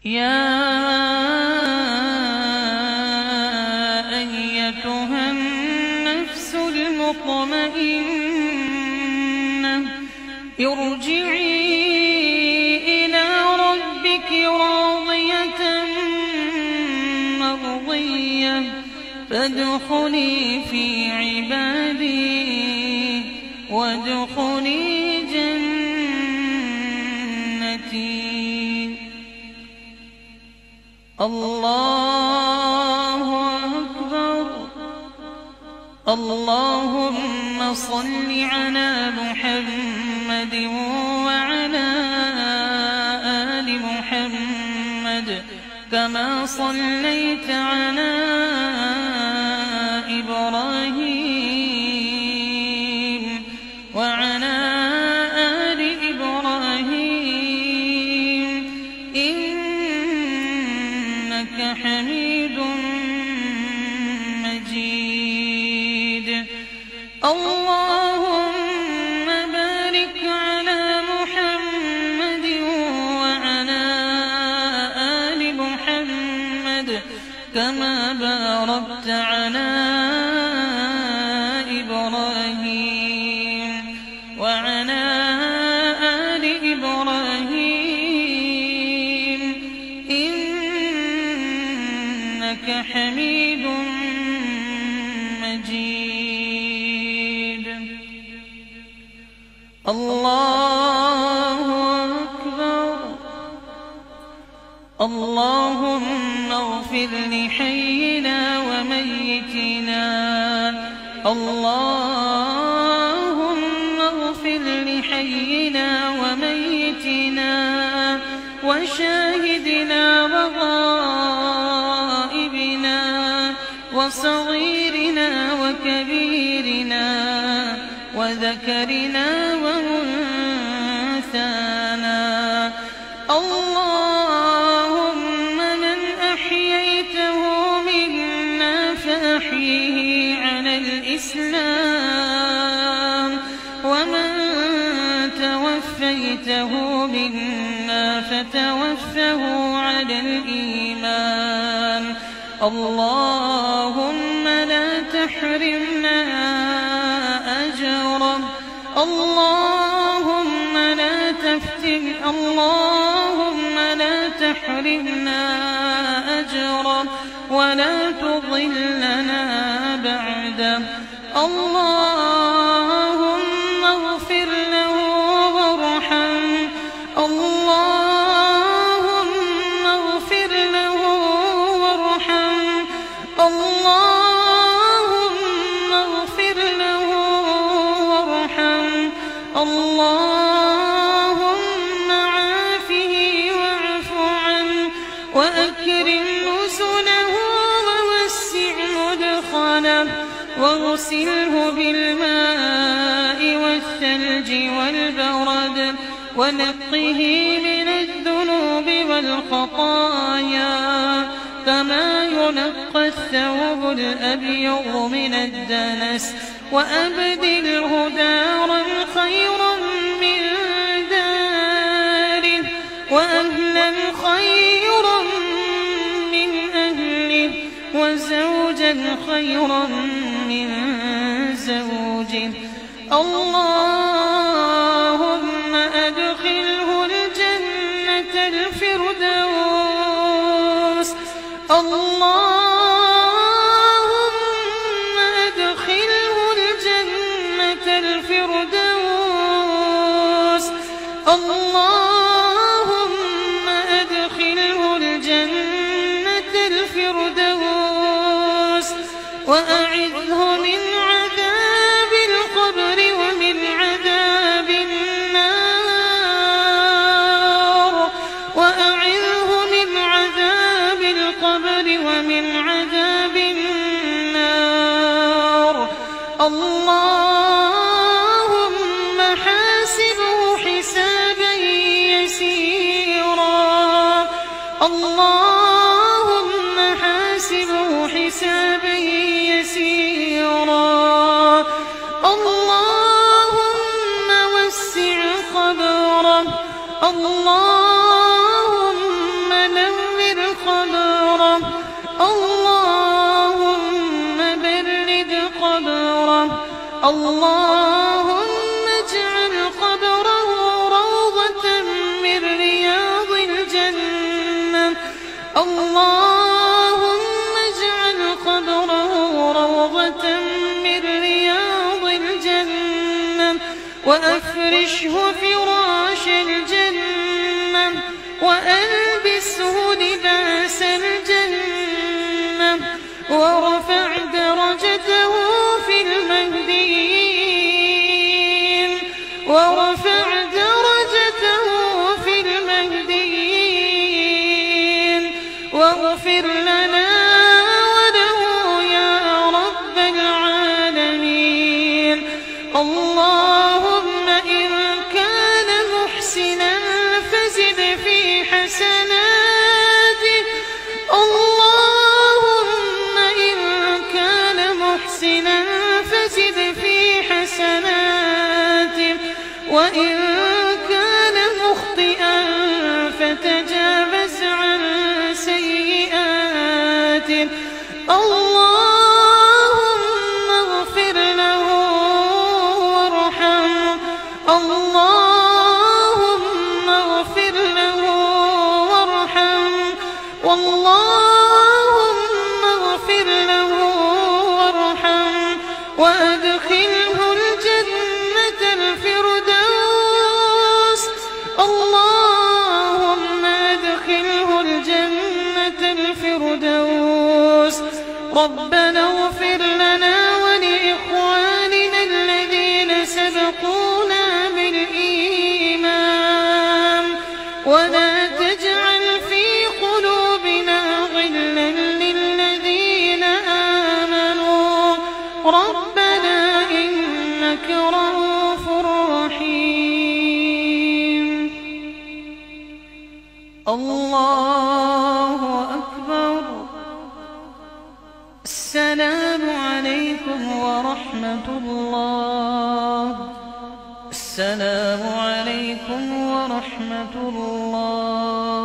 يا أيتها النفس المطمئنة ارجعي إلى ربك راضية مرضية فادخلي في عبادي وادخلي جنتي. الله أكبر. اللهم صل على محمد وعلى آل محمد كما صليت على إبراهيم وعلى آل إبراهيم إنك حميد مجيد. اللهم بارك على محمد وعلى آل محمد كما باركت على إبراهيم وعلى آل إبراهيم إنك حميد مجيد. الله أكبر. اللهم اغفر لحينا وميتنا. اللهم اغفر لحينا وميتنا وشاهدنا وغائبنا وصغيرنا وكبيرنا وذكرنا وأنثانا. اللهم من أحييته منا فأحيه على الإسلام ومن توفيته منا فتوفه على الإيمان. اللهم لا تحرمنا أجره. اللهم لا تفتن. اللهم لا تحرمنا أجره ولا تضلنا بعده. اللهم اغفر له وارحمه. اللهم اغفر له وارحمه. اللهم اغفر له وارحمه. اللهم عافه واعف عنه وأكرم نزله ووسع مدخله واغسله بالماء والثلج والبرد ونقه من الذنوب والخطايا كما ينقى الثوب الأبيض من الدنس وأبدله دارا خيرا من داره وأهلا خيرا من أهله وزوجا خيرا من زوجه. اللهم أدخله الجنة الفردوس. اللهم أدخله الجنة الفردوس. اللهم أدخله الجنة الفردوس وأعذه من عذاب القبر ومن عذاب النار. وأعذه من عذاب القبر ومن عذاب النار. اللهم حاسبه حسابا يسيرا. اللهم حاسبه حسابا يسيرا. اللهم وسع قبره. اللهم له اللهم اجعل قبره روضة من رياض الجنة اللهم اجعل قبره روضة من رياض الجنة وأفرشه فراش الجنة وألبسه لباس الجنة وارفع درجته في المهديين وارفع درجته في المهديين واغفر لنا وله يا رب العالمين اللهم إن كان محسنا فزد في حسناته اللهم إن كان محسنا فزد في حسناته وإن كان مخطئا فتجاوز عن سيئاته اللهم اغفر له وارحمه اللهم اغفر له وارحمه اللهم اغفر له وارحمه وأدخله الجنة الفردوس اللهم أدخله الجنة الفردوس ربنا اغفر لنا ولإخواننا الذين سبقونا بالإيمان ولا تجعل في قلوبنا غلا للذين آمنوا ربنا إنك رؤوف رحيم الله أكبر السلام عليكم ورحمة الله السلام عليكم ورحمة الله